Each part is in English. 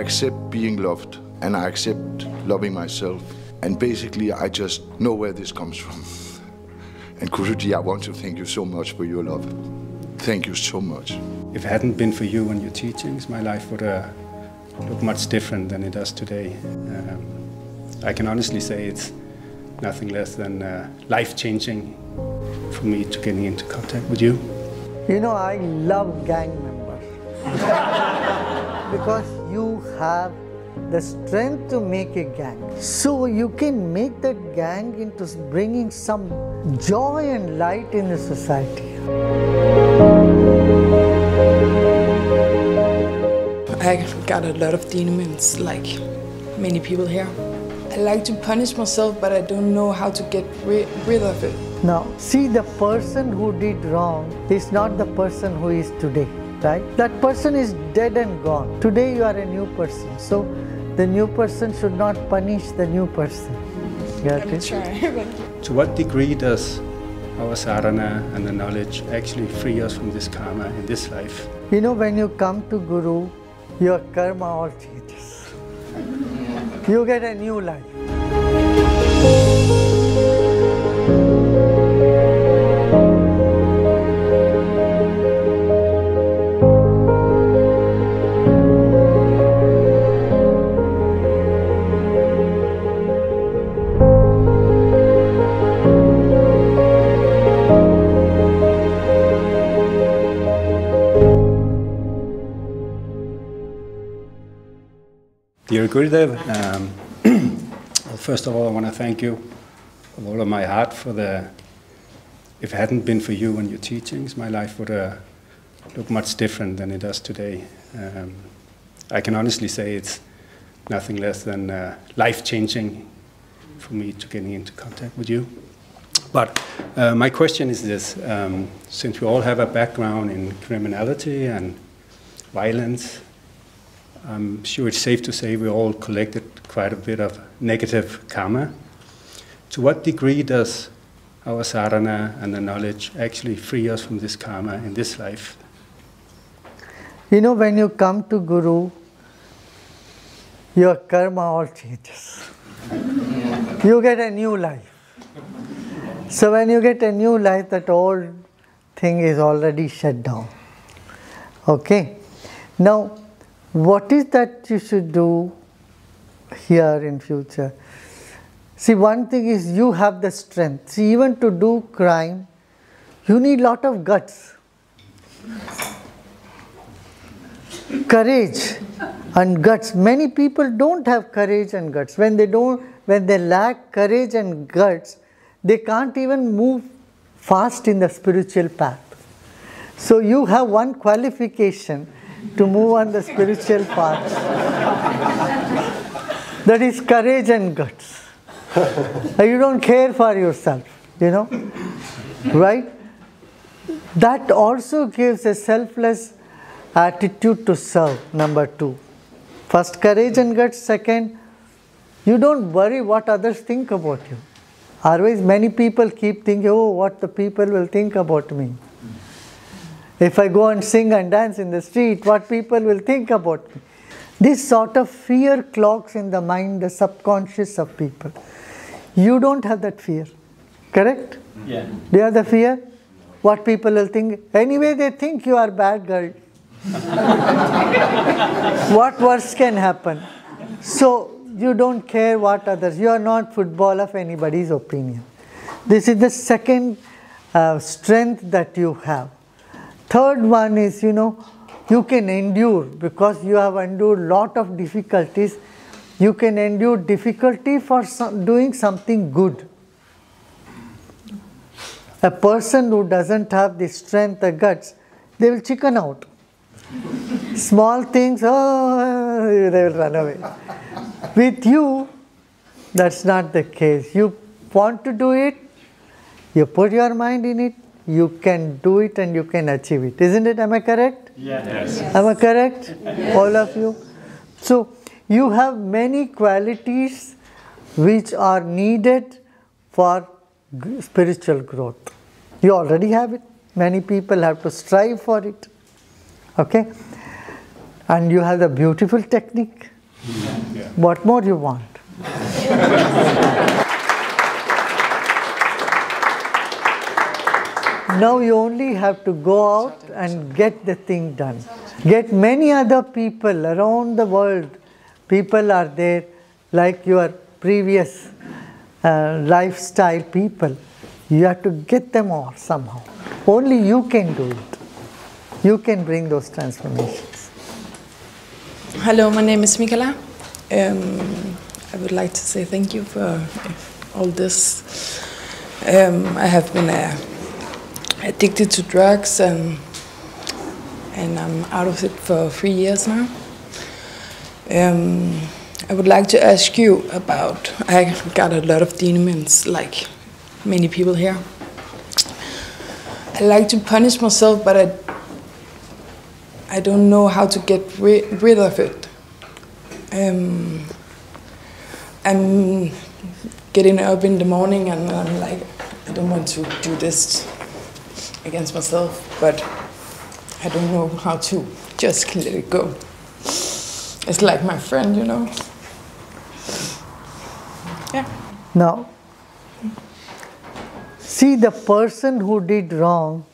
accept being loved, and I accept loving myself. And basically, I just know where this comes from. And Guruji, I want to thank you so much for your love. Thank you so much. If it hadn't been for you and your teachings, my life would look much different than it does today. I can honestly say it's nothing less than life-changing for me to getting into contact with you. You know, I love gang members because you have the strength to make a gang. So you can make that gang into bringing some joy and light in the society. I got a lot of demons, like many people here. I like to punish myself, but I don't know how to get rid of it. Now, see, the person who did wrong is not the person who is today, right? That person is dead and gone. Today you are a new person, so the new person should not punish the new person. Let me try. To what degree does our sadhana and the knowledge actually free us from this karma in this life? You know, when you come to Guru, your karma all changes. You get a new life. Dear Gurudev, first of all I want to thank you with all of my heart for if it hadn't been for you and your teachings, my life would look much different than it does today. I can honestly say it's nothing less than life-changing for me to getting into contact with you. But my question is this, since we all have a background in criminality and violence, I'm sure it's safe to say we all collected quite a bit of negative karma. To what degree does our sadhana and the knowledge actually free us from this karma in this life? You know, when you come to Guru, your karma all changes. You get a new life. So when you get a new life, that old thing is already shut down. Okay? Now, what is that you should do here in future? See, one thing is you have the strength. See, even to do crime, you need lot of guts, courage and guts. Many people don't have courage and guts. When they lack courage and guts, they can't even move fast in the spiritual path. So you have one qualification to move on the spiritual path. That is courage and guts. You don't care for yourself, you know, right? That also gives a selfless attitude to serve, number 2. First, courage and guts. Second, you don't worry what others think about you. Otherwise, many people keep thinking, oh, what the people will think about me. If I go and sing and dance in the street, what people will think about me. This sort of fear clogs in the mind, the subconscious of people. You don't have that fear, correct? Yeah. Do you have the fear? What people will think? Anyway, they think you are bad girl. What worse can happen? So, you don't care what others, you are not football of anybody's opinion. This is the second strength that you have. Third one is, you know, you can endure because you have endured lot of difficulties. You can endure difficulty for doing something good. A person who doesn't have the strength, the guts, they will chicken out. Small things, oh, they will run away. With you, that's not the case. You want to do it, you put your mind in it, you can do it and you can achieve it. Isn't it? Am I correct? Yes. Am I correct? All of you? So, you have many qualities which are needed for spiritual growth. You already have it. Many people have to strive for it. Okay? And you have the beautiful technique. What more you want? Now you only have to go out and get the thing done. Get many other people around the world. People are there like your previous lifestyle people. You have to get them all somehow. Only you can do it. You can bring those transformations. Hello, my name is Mikala. I would like to say thank you for all this. I have been addicted to drugs and I'm out of it for 3 years now. I would like to ask you about, I got a lot of demons like many people here. I like to punish myself, but I don't know how to get rid of it. I'm getting up in the morning and I'm like, I don't want to do this against myself, but I don't know how to just let it go. It's like my friend, you know. Yeah. Now, see, the person who did wrong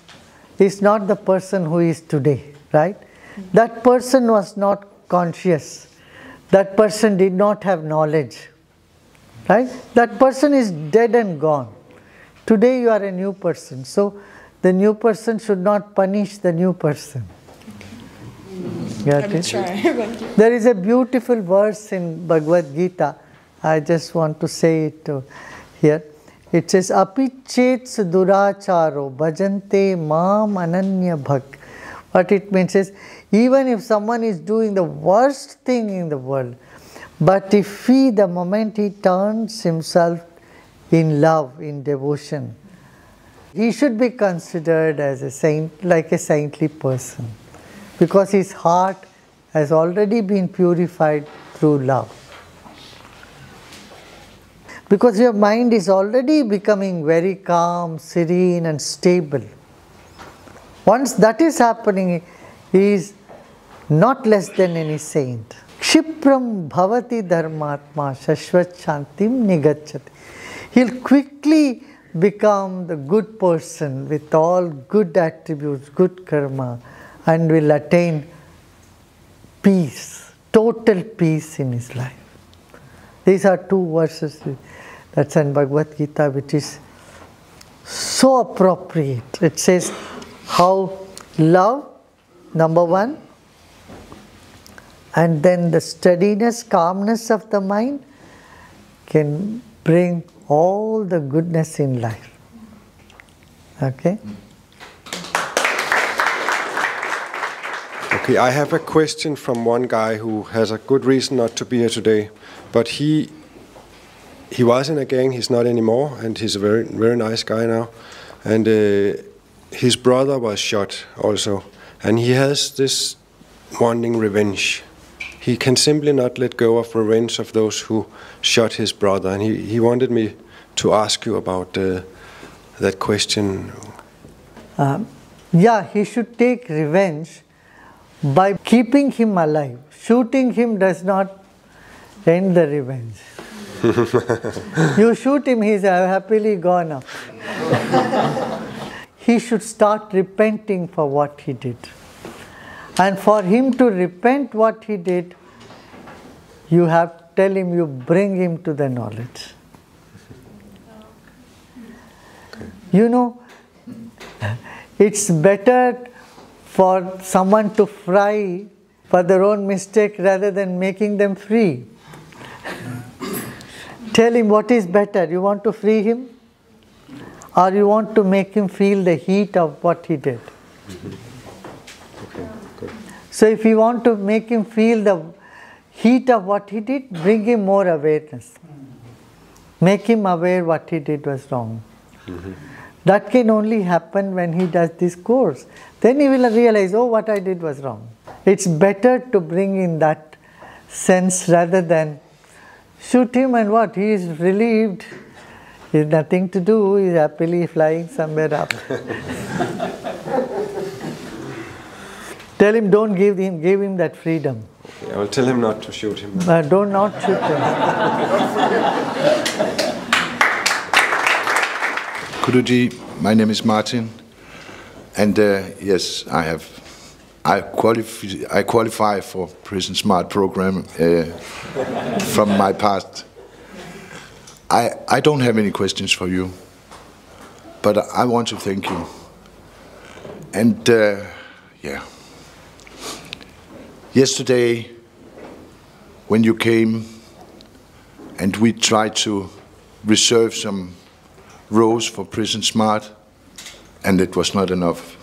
is not the person who is today, right? That person was not conscious. That person did not have knowledge, right? That person is dead and gone. Today you are a new person, so the new person should not punish the new person. I will try. There is a beautiful verse in Bhagavad Gita. I just want to say it here. It says, Apichets duracharo bhajante mam ananya bhak. What it means is, even if someone is doing the worst thing in the world, but if he, the moment he turns himself in love, in devotion, he should be considered as a saint, like a saintly person, because his heart has already been purified through love. Because your mind is already becoming very calm, serene and stable. Once that is happening, he is not less than any saint. Kshipram bhavati dharmatma shashvat shantim nigacchati. He'll quickly become the good person with all good attributes, good karma, and will attain peace, total peace in his life. These are two verses that's in Bhagavad Gita, which is so appropriate. It says how love, number one, and then the steadiness, calmness of the mind can bring all the goodness in life. Okay? Okay, I have a question from one guy who has a good reason not to be here today, but he was in a gang, he's not anymore, and he's a very, very nice guy now. And his brother was shot also, and he has this wanting revenge. He can simply not let go of revenge of those who shot his brother, and he wanted me to ask you about that question. Yeah, he should take revenge by keeping him alive. Shooting him does not end the revenge. You shoot him, he's happily gone up. He should start repenting for what he did. And for him to repent what he did, you have to tell him, you bring him to the knowledge. You know, it's better for someone to fry for their own mistake rather than making them free. Tell him what is better. You want to free him? Or you want to make him feel the heat of what he did? Okay, good. So if you want to make him feel the heat of what he did, bring him more awareness. Make him aware what he did was wrong. That can only happen when he does this course. Then he will realize, oh, what I did was wrong. It's better to bring in that sense rather than shoot him and what? He is relieved. He has nothing to do. He is happily flying somewhere up. Tell him, don't give him that freedom. Okay, I will tell him not to shoot him. Do not shoot him. Guruji, my name is Martin, and yes, I qualify for Prison Smart program from my past. I don't have any questions for you, but I want to thank you. And yeah, yesterday when you came and we tried to reserve some rows for Prison Smart, and it was not enough.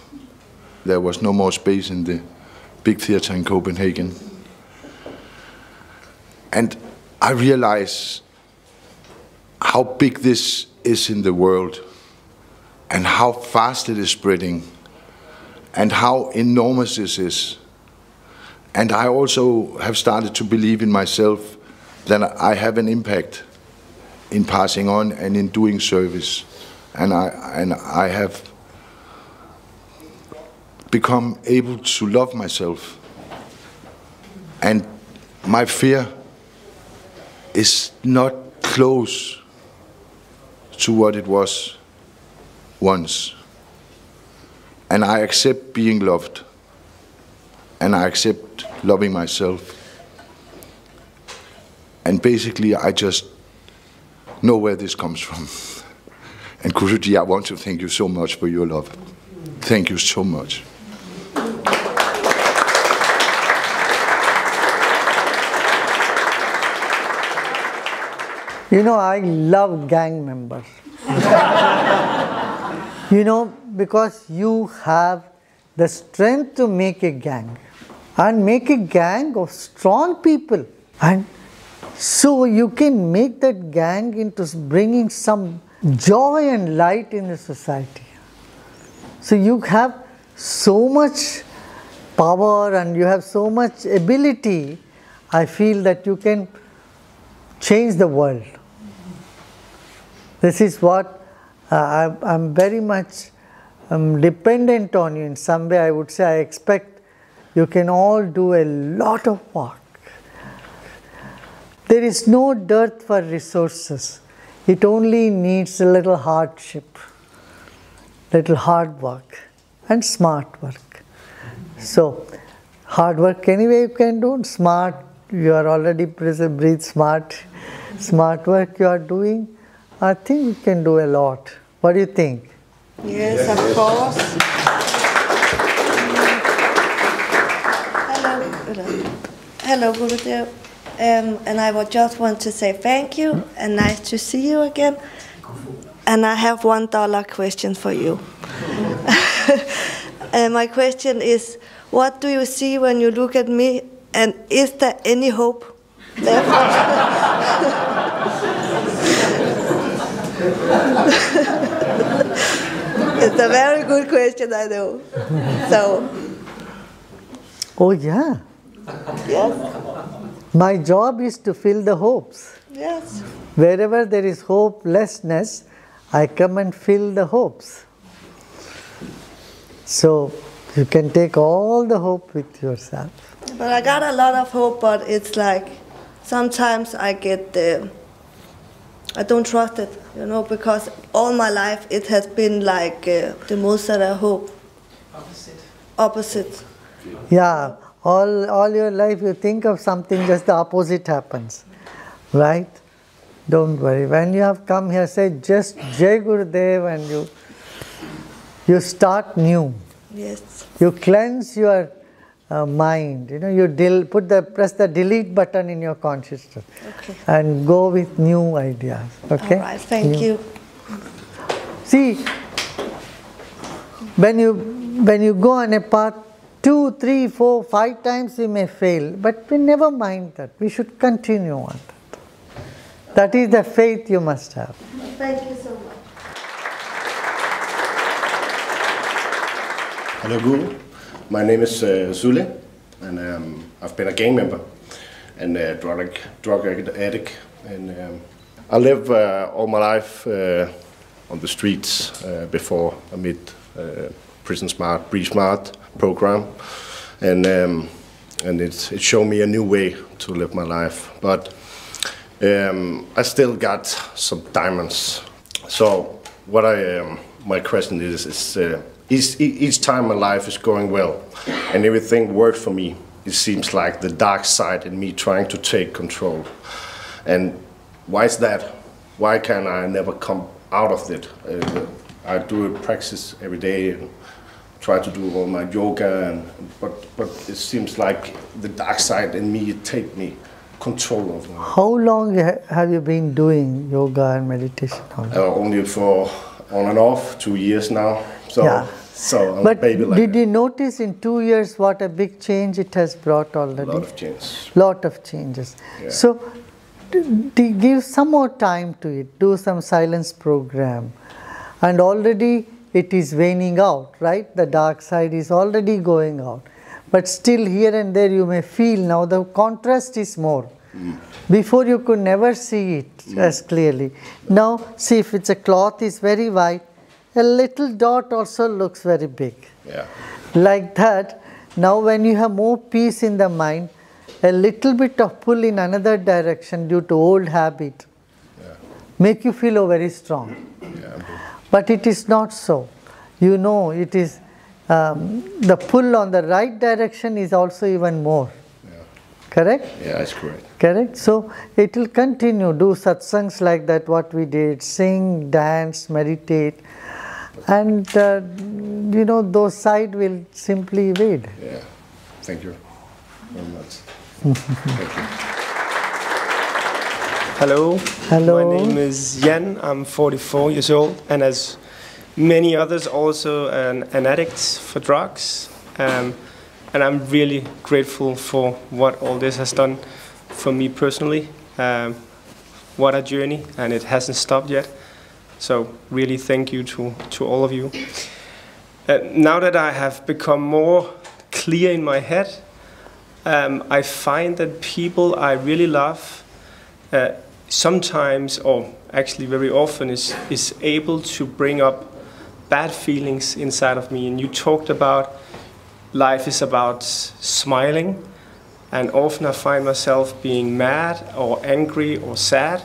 There was no more space in the big theater in Copenhagen. And I realize how big this is in the world, and how fast it is spreading, and how enormous this is. And I also have started to believe in myself that I have an impact in passing on and in doing service. And I have become able to love myself. And my fear is not close to what it was once. And I accept being loved. And I accept loving myself. And basically I just know where this comes from. And Guruji, I want to thank you so much for your love. Thank you so much. You know, I love gang members. You know, because you have the strength to make a gang. And make a gang of strong people. And so you can make that gang into bringing some joy and light in the society. So you have so much power and you have so much ability. I feel that you can change the world. This is what I'm very much dependent on you in some way. I would say I expect you can all do a lot of work. There is no dearth for resources. It only needs a little hardship, little hard work and smart work. So hard work anyway you can do, smart, you are already breathe smart. Smart work you are doing, I think we can do a lot. What do you think? Yes, of course. Hello, Gurudev. And I would just want to say thank you and nice to see you again. And I have $1 question for you. And my question is, what do you see when you look at me, and is there any hope left? It's a very good question, I know. So. Oh yeah. Yes. My job is to fill the hopes. Yes. Wherever there is hopelessness, I come and fill the hopes. So you can take all the hope with yourself. But I got a lot of hope, but it's like sometimes I get I don't trust it, you know, because all my life it has been like the most that I hope. Opposite. Yeah, all your life you think of something, just the opposite happens, right? Don't worry. When you have come here, say just Jai Gurudev and you start new. Yes. You cleanse your mind. You know, you press the delete button in your consciousness, Okay. and go with new ideas. Okay. All right. Thank you. See, when you go on a path 2, 3, 4, 5 times, you may fail, but we never mind that. We should continue on that. That is the faith you must have. Thank you so much. Hello, Guru. My name is Zule, and I've been a gang member and a drug addict. And I live all my life on the streets before I met Prison Smart, Breathe Smart program. And and it showed me a new way to live my life. But I still got some diamonds. So what my question is each time my life is going well and everything works for me, it seems like the dark side in me trying to take control. And why is that? Why can I never come out of it? I do a practice every day, try to do all my yoga, but it seems like the dark side in me take me control of me. How long have you been doing yoga and meditation? Only for on and off 2 years now. So, yeah. So I'm but a baby like did that. you notice in 2 years what a big change it has brought already? A lot of changes. Lot of changes. Yeah. So give some more time to it. Do some silence program. And already it is waning out, right? The dark side is already going out. But still here and there you may feel now the contrast is more. Before you could never see it as clearly. Now see, if it's a cloth is very white, a little dot also looks very big. Yeah. Like that, now when you have more peace in the mind, a little bit of pull in another direction due to old habit make you feel very strong. Yeah. But it is not so. You know, it is the pull on the right direction is also even more. Yeah. Correct? Yeah, that's correct. Correct? So it will continue. Do satsangs like that, what we did, sing, dance, meditate, and you know, those side will simply evade. Yeah. Thank you very much. Thank you. Hello. Hello. My name is Jan. I'm 44 years old, and as many others, also an addict for drugs. And I'm really grateful for what all this has done for me personally. What a journey, and it hasn't stopped yet. So really thank you to all of you. Now that I have become more clear in my head, I find that people I really love sometimes, or actually very often, is able to bring up bad feelings inside of me. And you talked about life is about smiling, and often I find myself being mad or angry or sad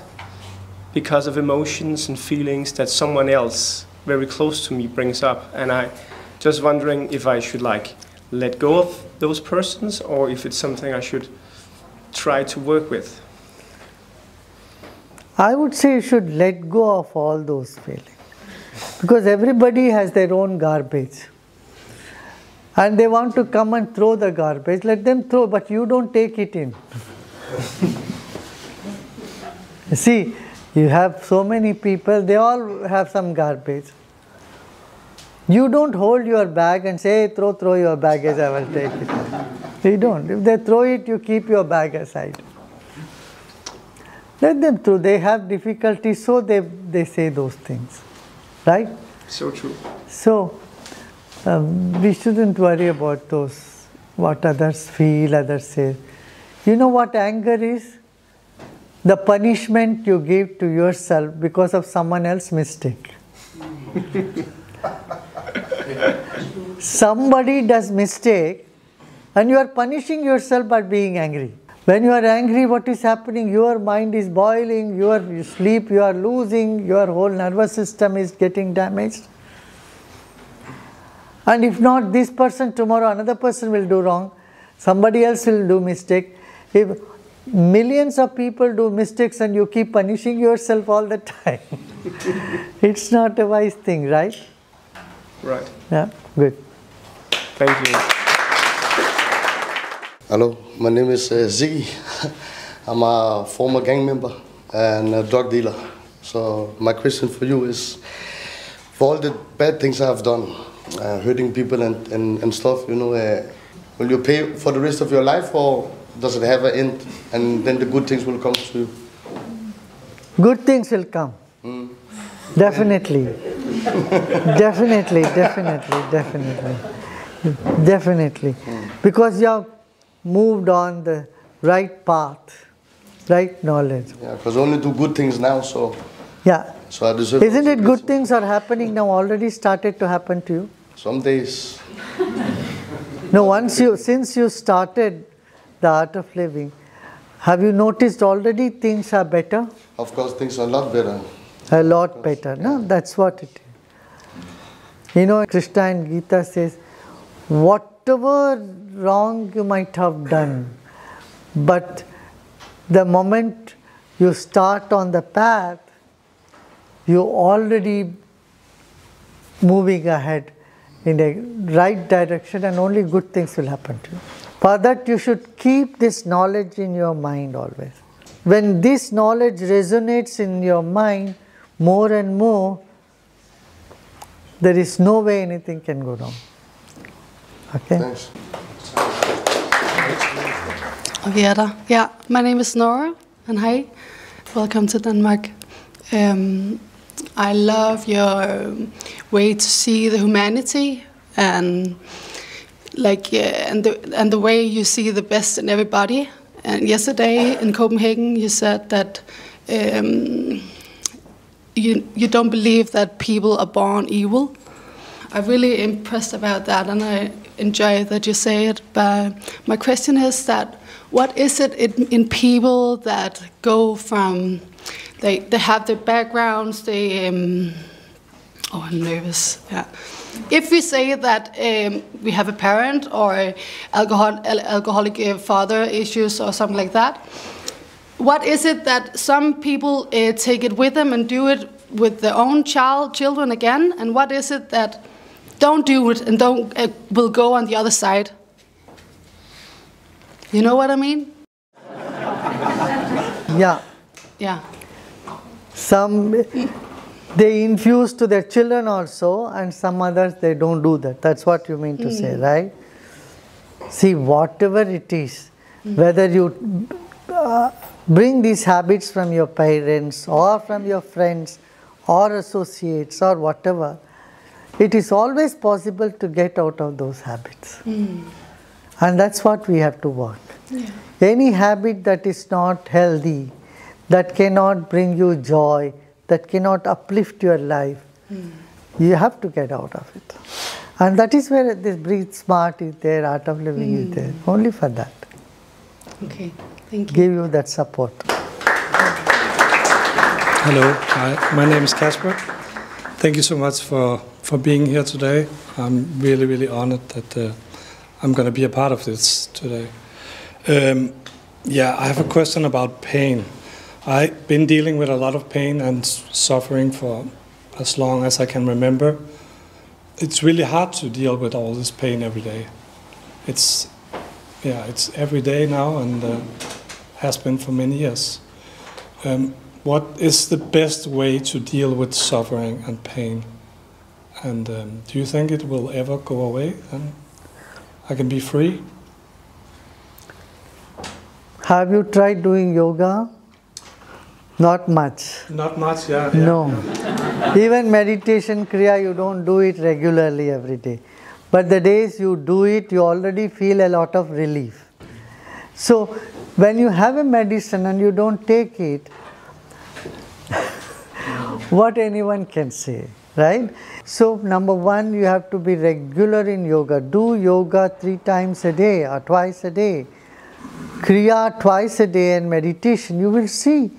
because of emotions and feelings that someone else very close to me brings up. And I just wondering if I should let go of those persons, or if it's something I should try to work with. I would say you should let go of all those feelings. Because everybody has their own garbage. And they want to come and throw the garbage. Let them throw, but you don't take it in. See, you have so many people, they all have some garbage. You don't hold your bag and say, hey, throw your baggage, I will take it. You don't. If they throw it, you keep your bag aside. Let them through. They have difficulties, so they say those things. Right? So true. So, we shouldn't worry about those, what others feel, others say. You know what anger is? The punishment you give to yourself because of someone else's mistake. Somebody does mistake and you are punishing yourself by being angry. When you are angry, what is happening? Your mind is boiling, your sleep you are losing, your whole nervous system is getting damaged. And if not this person, tomorrow another person will do wrong, somebody else will do mistake. If millions of people do mistakes and you keep punishing yourself all the time, it's not a wise thing, right? Right. Yeah, good. Thank you. Hello, my name is Ziggy. I'm a former gang member and a drug dealer. So my question for you is, for all the bad things I've done, hurting people and stuff, you know, will you pay for the rest of your life, or does it have an end and then the good things will come to you? Good things will come. Definitely. Definitely. Because you have moved on the right path, right knowledge. Yeah, because I only do good things now, so. Yeah. So I deserve. Isn't it good things are happening now, already started to happen to you? Some days. No, since you started the art of living, have you noticed already things are better? Of course, things are a lot better. A lot better, no? That's what it is. You know, Krishna in Gita says, whatever wrong you might have done, but the moment you start on the path, you're already moving ahead in the right direction, and only good things will happen to you. For that, you should keep this knowledge in your mind always. When this knowledge resonates in your mind more and more, there is no way anything can go wrong. Okay? Thanks. Okay, Ada. Yeah, my name is Nora, and hi, welcome to Denmark. I love your way to see the humanity and and the way you see the best in everybody. And yesterday in Copenhagen, you said that you don't believe that people are born evil. I'm really impressed about that, and I enjoy that you say it. But my question is that what is it in people that go from they have their backgrounds, they oh, I'm nervous. Yeah. If we say that we have a parent or alcoholic father issues or something like that, what is it that some people take it with them and do it with their own children again, and what is it that don't do it and will go on the other side? You know what I mean? Yeah. Yeah. Some they infuse to their children also, and some others they don't do that. That's what you mean to say, right? See, whatever it is, whether you bring these habits from your parents or from your friends or associates or whatever, it is always possible to get out of those habits. And that's what we have to work. Yeah. Any habit that is not healthy, that cannot bring you joy, that cannot uplift your life, you have to get out of it. And that is where this breathe smart is there, art of living is there, only for that. Okay, thank you. Give you that support. Hello, hi, my name is Kasper. Thank you so much for being here today. I'm really, really honored that I'm going to be a part of this today. Yeah, I have a question about pain. I've been dealing with a lot of pain and suffering for as long as I can remember. It's really hard to deal with all this pain every day. It's every day now, and has been for many years. What is the best way to deal with suffering and pain? And do you think it will ever go away and I can be free? Have you tried doing yoga? Not much. Not much, yeah. No. Even meditation, Kriya, you don't do it regularly every day. But the days you do it, you already feel a lot of relief. So, when you have a medicine and you don't take it, what anyone can say, right? So, number one, you have to be regular in yoga. Do yoga 3 times a day or twice a day. Kriya twice a day and meditation, you will see.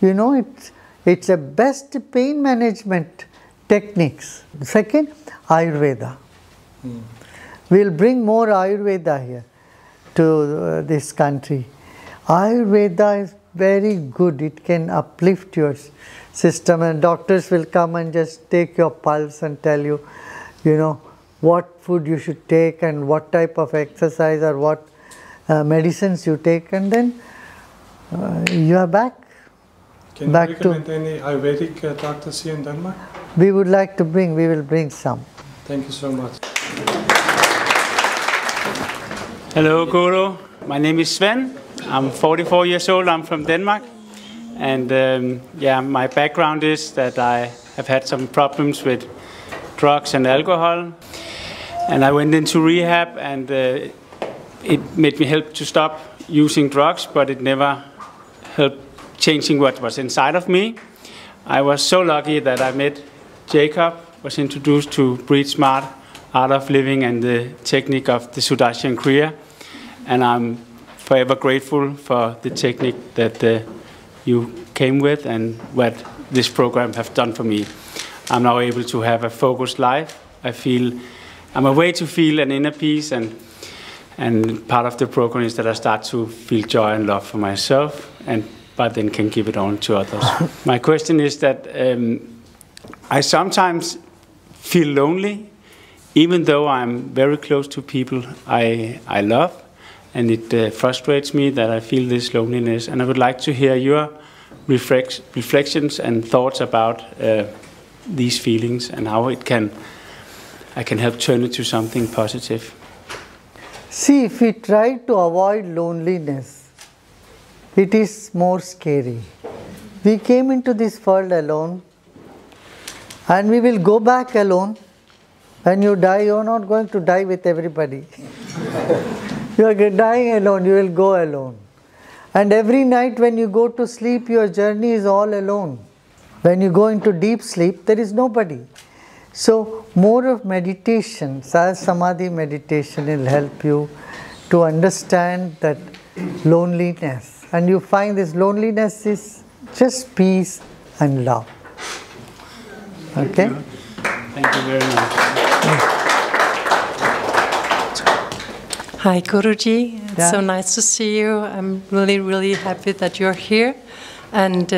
You know, it's a best pain management techniques. Second, Ayurveda. We'll bring more Ayurveda here to this country. Ayurveda is very good. It can uplift your system, and doctors will come and just take your pulse and tell you, you know, what food you should take and what type of exercise or what medicines you take, and then you are back. Can you recommend any Ayurvedic doctors here in Denmark? We would like to bring, we will bring some. Thank you so much. Hello, Guru. My name is Sven. I'm 44 years old. I'm from Denmark. And yeah, my background is that I have had some problems with drugs and alcohol. And I went into rehab, and it made me help to stop using drugs, but it never helped changing what was inside of me. I was so lucky that I met Jacob, was introduced to Breathe Smart, Art of Living, and the technique of the Sudarshan Kriya. And I'm forever grateful for the technique that you came with and what this program have done for me. I'm now able to have a focused life. I'm a way to feel an inner peace, and part of the program is that I start to feel joy and love for myself, but then can give it on to others. My question is that I sometimes feel lonely, even though I'm very close to people I love, and it frustrates me that I feel this loneliness. And I would like to hear your reflections and thoughts about these feelings and how I can help turn it to something positive. See, if we try to avoid loneliness, it is more scary. We came into this world alone, and we will go back alone. When you die, you are not going to die with everybody. You are dying alone, you will go alone. And every night when you go to sleep, your journey is all alone. When you go into deep sleep, there is nobody. So more of meditation, samadhi meditation will help you to understand that loneliness. And you find this loneliness is just peace and love. Okay? Thank you very much. Hi, Guruji. It's Yeah. so nice to see you. I'm really, really happy that you're here. And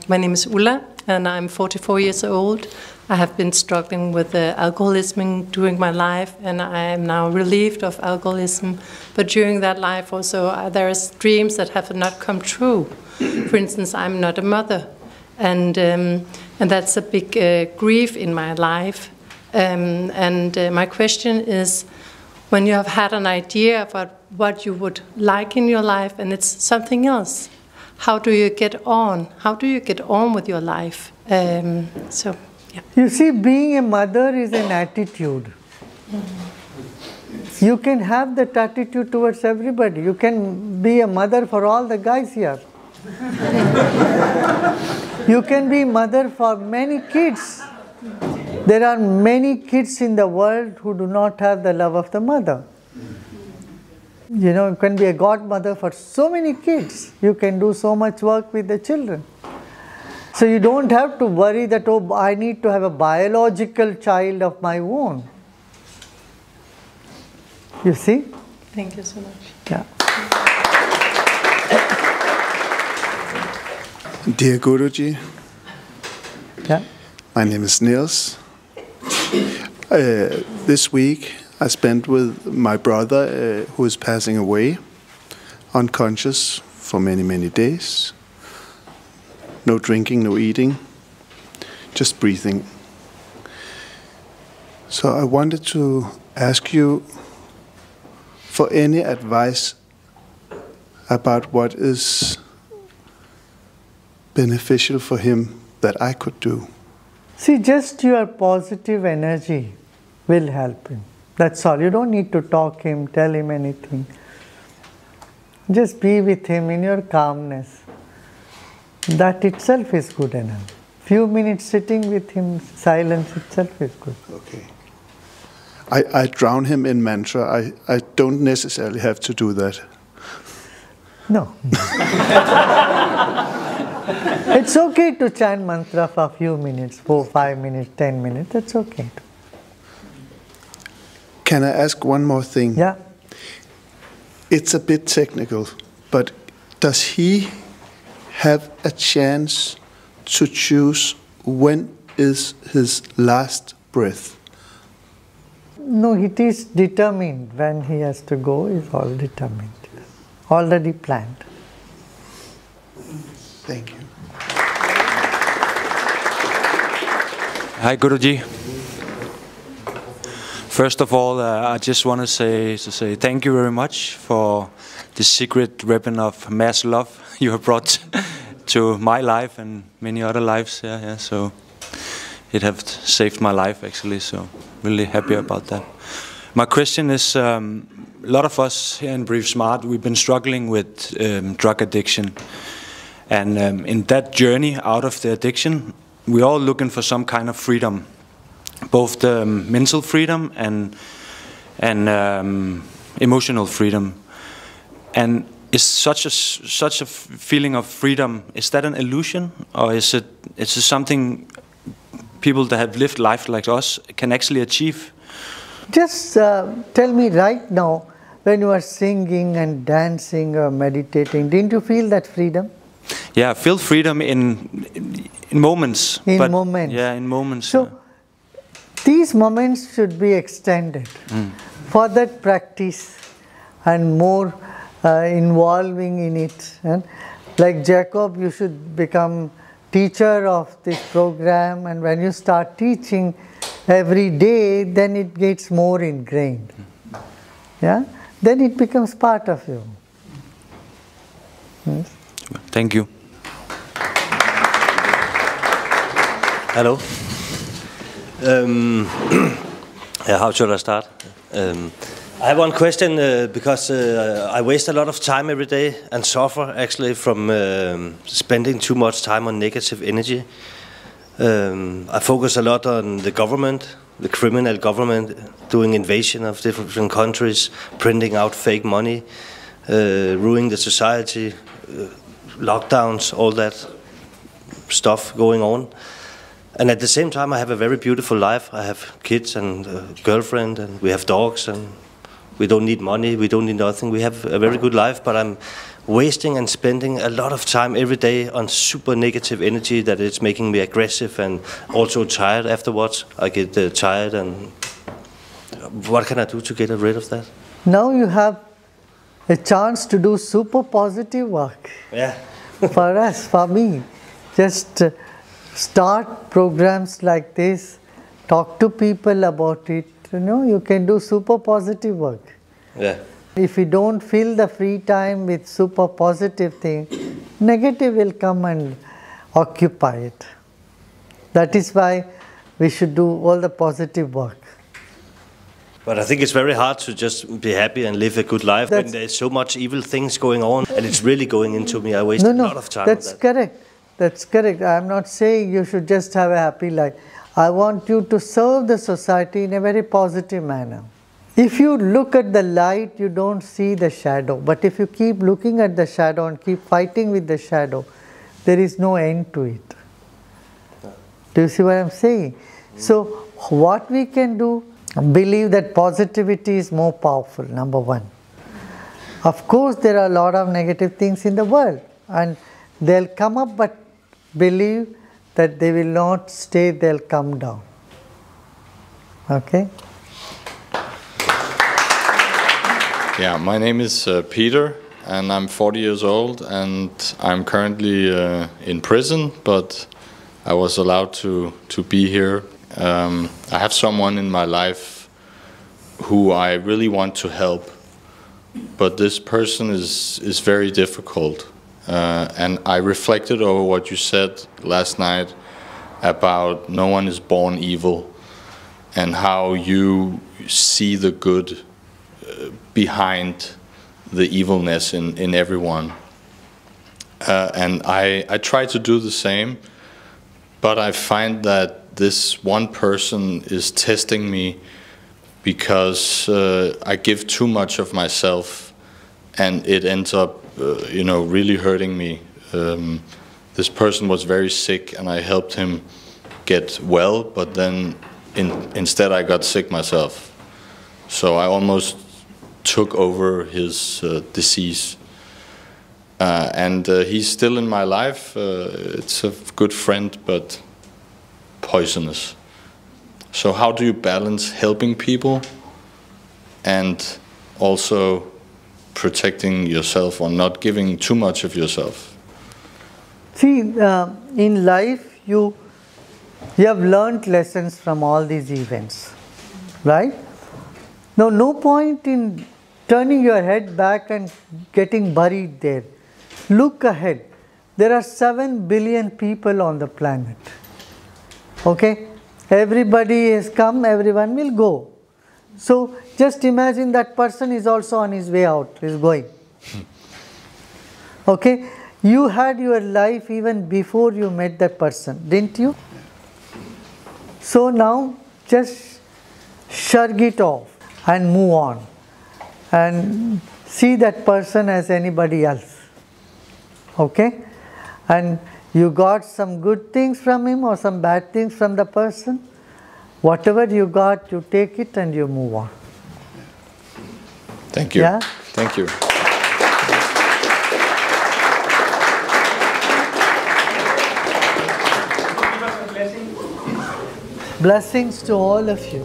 my name is Ulla, and I'm 44 years old. I have been struggling with alcoholism during my life, and I am now relieved of alcoholism. But during that life also, there are dreams that have not come true. For instance, I'm not a mother, and that's a big grief in my life. My question is, when you have had an idea about what you would like in your life and it's something else, how do you get on? How do you get on with your life? Yeah. You see, being a mother is an attitude. You can have that attitude towards everybody. You can be a mother for all the guys here. You can be mother for many kids. There are many kids in the world who do not have the love of the mother. You know, you can be a godmother for so many kids. You can do so much work with the children. So you don't have to worry that, oh, I need to have a biological child of my own. You see? Thank you so much. Yeah. Dear Guruji, Yeah. my name is Niels. This week I spent with my brother who is passing away, unconscious for many, many days. No drinking, no eating, just breathing. So I wanted to ask you for any advice about what is beneficial for him that I could do. See, just your positive energy will help him. That's all. You don't need to talk him, tell him anything. Just be with him in your calmness. That itself is good enough. Few minutes sitting with him, silence itself is good. Okay. I drown him in mantra. I don't necessarily have to do that. No. It's okay to chant mantra for a few minutes, 4, 5 minutes, 10 minutes. That's okay. Can I ask one more thing? Yeah. It's a bit technical, but does he have a chance to choose when is his last breath? No, it is determined. When he has to go is all determined. Already planned. Thank you. Hi, Guruji. First of all, I just want to say thank you very much for the secret weapon of mass love you have brought to my life and many other lives. Yeah, so it has saved my life actually. So really happy about that. My question is, a lot of us here in Breathe Smart, we've been struggling with drug addiction, and in that journey out of the addiction, we're all looking for some kind of freedom, both the mental freedom and emotional freedom. And is such a feeling of freedom, is that an illusion, or is it something people that have lived life like us can actually achieve? Just tell me right now, when you are singing and dancing or meditating, didn't you feel that freedom? Yeah, I feel freedom in moments. In moments. Yeah, in moments. So these moments should be extended. For that practice and more involving in it. And like Jacob, you should become teacher of this program, and when you start teaching every day, then it gets more ingrained. Yeah? Then it becomes part of you. Yes? Thank you. Hello. How should I start? I have one question because I waste a lot of time every day and suffer actually from spending too much time on negative energy. I focus a lot on the government, the criminal government doing invasion of different countries, printing out fake money, ruining the society, lockdowns, all that stuff going on. And at the same time I have a very beautiful life. I have kids and a girlfriend, and we have dogs, and we don't need money, we don't need nothing. We have a very good life, but I'm wasting and spending a lot of time every day on super negative energy that is making me aggressive and also tired afterwards. I get tired, and what can I do to get rid of that? Now you have a chance to do super positive work. Yeah. For us, for me, just start programs like this, talk to people about it. You can do super positive work. Yeah. If you don't fill the free time with super positive thing, negative will come and occupy it. That is why we should do all the positive work. But I think it's very hard to just be happy and live a good life when there's so much evil things going on, and it's really going into me. I waste a lot of time on that. That's correct. That's correct. I'm not saying you should just have a happy life. I want you to serve the society in a very positive manner. If you look at the light, you don't see the shadow. But if you keep looking at the shadow and keep fighting with the shadow, there is no end to it. Do you see what I'm saying? So what we can do, believe that positivity is more powerful, number one. Of course, there are a lot of negative things in the world, and they'll come up, but believe that they will not stay, they'll come down. Okay? Yeah, my name is Peter, and I'm 40 years old, and I'm currently in prison, but I was allowed to be here. I have someone in my life who I really want to help, but this person is very difficult. And I reflected over what you said last night about no one is born evil, and how you see the good behind the evilness in everyone. And I try to do the same, but I find that this one person is testing me because I give too much of myself, and it ends up really hurting me. This person was very sick, and I helped him get well, but then instead I got sick myself. So I almost took over his disease. And he's still in my life. It's a good friend, but poisonous. So how do you balance helping people and also protecting yourself, or not giving too much of yourself? See, in life you have learned lessons from all these events, right? Now, no point in turning your head back and getting buried there. Look ahead. There are 7 billion people on the planet. Okay? Everybody has come, everyone will go. So just imagine that person is also on his way out, is going. Okay? You had your life even before you met that person, didn't you? So now just shrug it off and move on. And see that person as anybody else. Okay? And you got some good things from him or some bad things from the person. Whatever you got, you take it and you move on. Thank you. Yeah? Thank you. Blessings to all of you.